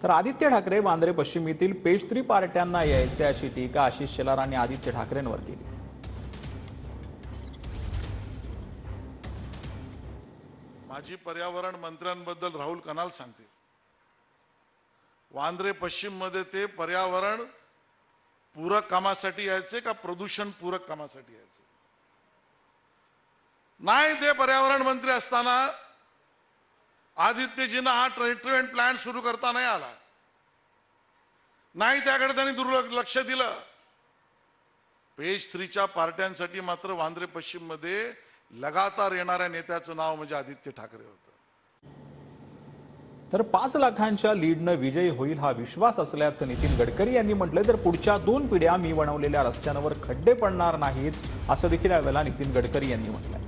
तर आदित्य ठाकरे वांद्रे पश्चिमेतील पेशत्री पार्ट्यांना यायचे अशी टीका आशिष शेलारांनी आदित्य ठाकरेंवर केली। माजी पर्यावरण मंत्र्यांबद्दल राहुल कनाल सांगते, वांद्रे पश्चिम मध्ये ते पर्यावरण पूरक कामासाठी यायचे का प्रदूषण पूरक कामासाठी यायचे? नाही, ते पर्यावरण मंत्री असताना आदित्यजींना हा ट्रीटमेंट प्लांट सुरू करता नाही आला, नाही त्याकडे त्यांनी दुर्लक्ष दिलं। पेज 3च्या पार्ट्यांसाठी मात्र वांद्रे पश्चिम मध्ये लगातार येणाऱ्या नेत्याचं नाव म्हणजे आदित्य ठाकरे होतं। तर 5 लाखांच्या लीडनं विजयी होईल हा विश्वास असल्याचं नितीन गडकरी यांनी म्हटलं। तर पुढच्या 2 पिढ्या मी बनवलेल्या रस्त्यांवर खड्डे पडणार नाहीत असं देखील यावेळेला नितीन गडकरी यांनी म्हटलंय।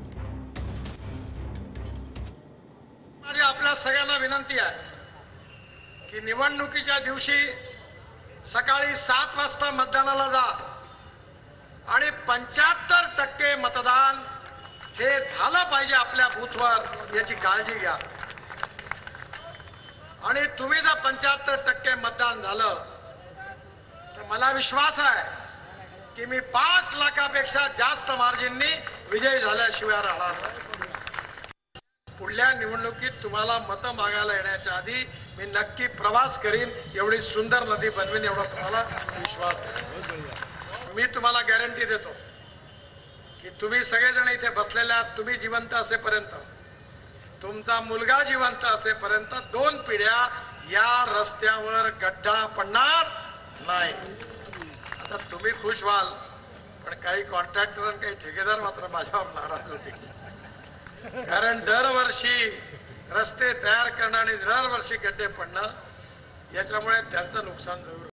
माझी आपल्या सगळ्यांना विनंती आहे की निवडणुकीच्या दिवशी सकाळी 7 वाजता मतदानाला जा आणि 75% मतदान हे झालं पाहिजे आपल्या बूथवर, याची काळजी घ्या। आणि तुम्ही जर 75% मतदान झालं तर मला विश्वास आहे की मी 5 लाखापेक्षा जास्त मार्जिननी विजयी झाल्याशिवाय राहणार नाही। पुढल्या निवडणुकीत तुम्हाला मतं मागायला येण्याच्या आधी मी नक्की प्रवास करीन, एवढी सुंदर नदी बनवीन, एवढा तुम्हाला विश्वास आहे। मी तुम्हाला गॅरंटी देतो की तुम्ही सगळेजण इथे बसलेले आहात, तुम्ही जिवंत असेपर्यंत, तुमचा मुलगा जिवंत असेपर्यंत 2 पिढ्या या रस्त्यावर गड्डा पडणार नाही। आता तुम्ही खुश व्हाल, पण काही कॉन्ट्रॅक्टर आणि काही ठेकेदार मात्र माझ्यावर नाराज होतील, कारण दरवर्षी रस्ते तयार करणं आणि दरवर्षी गड्डे पडणं याच्यामुळे त्यांचं नुकसान जरूर